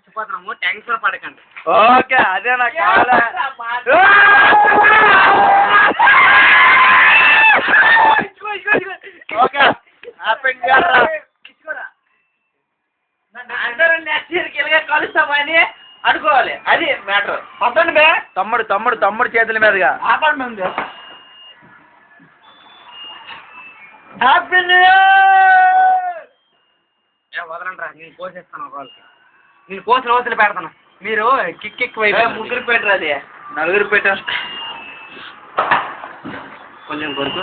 మర్చిపోతున్నాము, tension పడకండి. Okay, అదే నాకు కావాలా. Okay, happy new year. Next ఇయర్కి ఇలాగే కలుస్తామని అనుకోవాలి, అది మ్యాటర్. పదండి బే. తమ్ముడు చేతుల మీదుగా ఆపండి. Happy new year. వదలండి రా, నేను కోసేస్తాను వాళ్ళకి. నేను కోసిన వదిలి పెడతాను. మీరు కిక్ ముగ్గురు పెట్టరు, అది నలుగురు పెట్టారు. కొంచెం కొరకు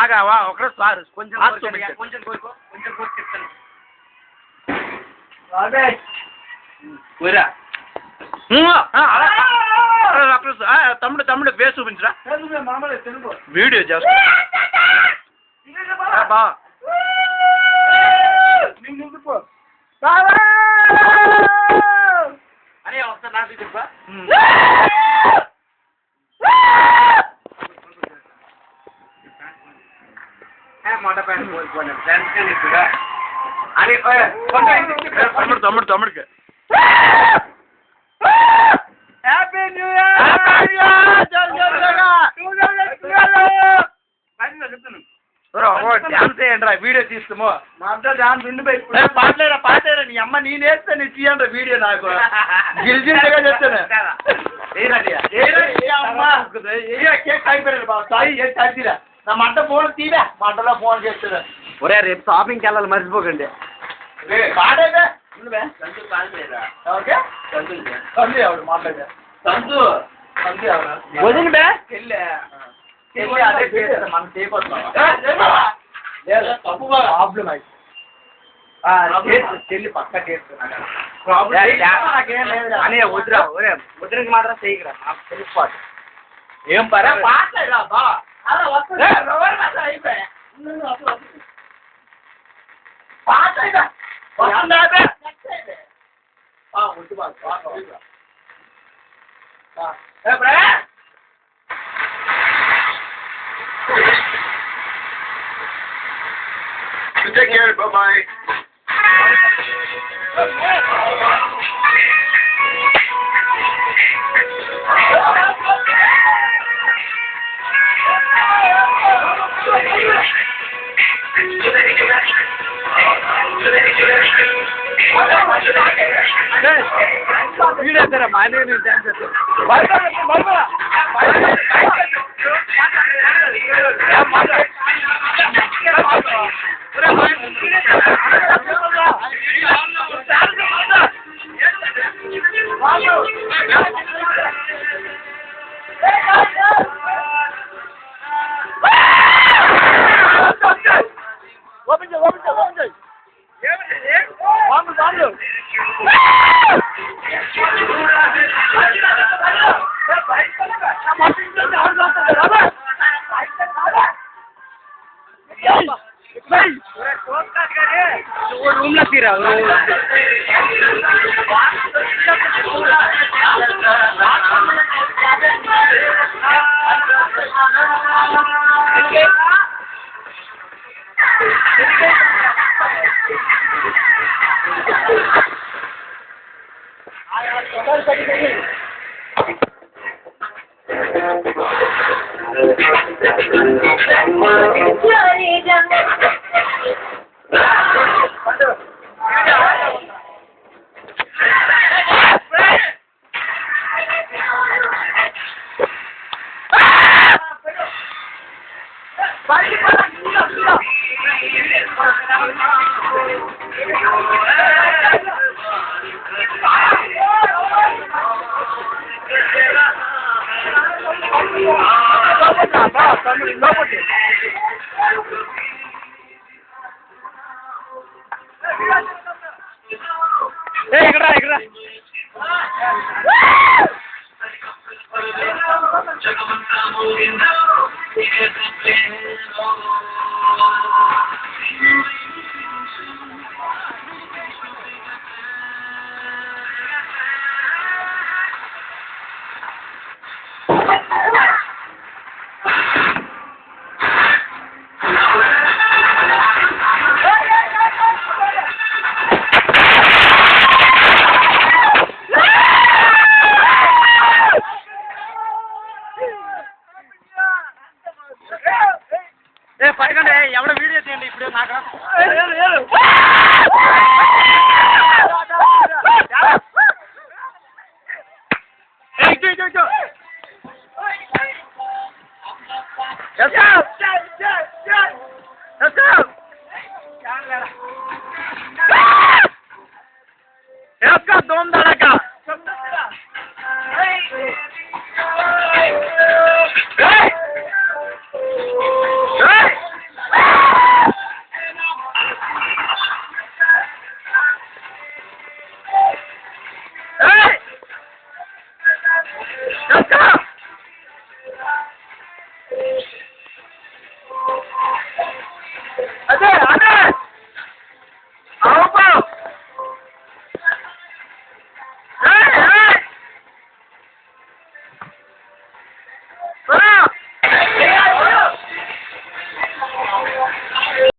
ఆగావా ఒకరోజు సార్ కొంచెం కొరకు చెప్తాను. తమ్ముడు ఫేస్ చూపించరా, వీడియో చేస్తా బా. అరే ఒకసారి నాకు చెప్పా. మొట్ట ప్యాంట్ పోసుకోండి ఫ్రెండ్స్ కానీ ఇప్పుడు అని తమ్ముడికి హ్యాపీ న్యూ ఇయర్. డాన్స్ చేయండి రా, వీడియో తీస్తాము. డాన్స్ ఉండిపోయి పాటలేరా నీ అమ్మ నేను వేస్తే నీ తీయండి వీడియో. నాకు గిరిజిగా చెప్తాను. కేక్ అయిపోయాడు బాబు, సాయి ఏ తగ్గిరా. నా మంట ఫోన్ తీరా, మంటలో ఫోన్ చేస్తున్నా. ఒరే రేపు షాపింగ్కి వెళ్ళాలి, మర్చిపోకండి. పాడేదే మాట్లాడే వదిలి బే. అదే మనం చేయబోతున్నాం. ప్రాబ్లం అయితే చెల్లి పక్క చేస్తున్నా అని వద్దురా. ఒరే వద్దురికి మాత్రం చేయకురా, నాకు తెలిసిపోదు. ఏం పరా మాట్లాడరా బా. Take care, bye-bye. వీడియో సరే మానే డాన్స్ చేస్తాను. रूम लगती रहा ఎవడ వీడియో తీయండి ఇప్పుడు నాకు దోమ్ దడక అదే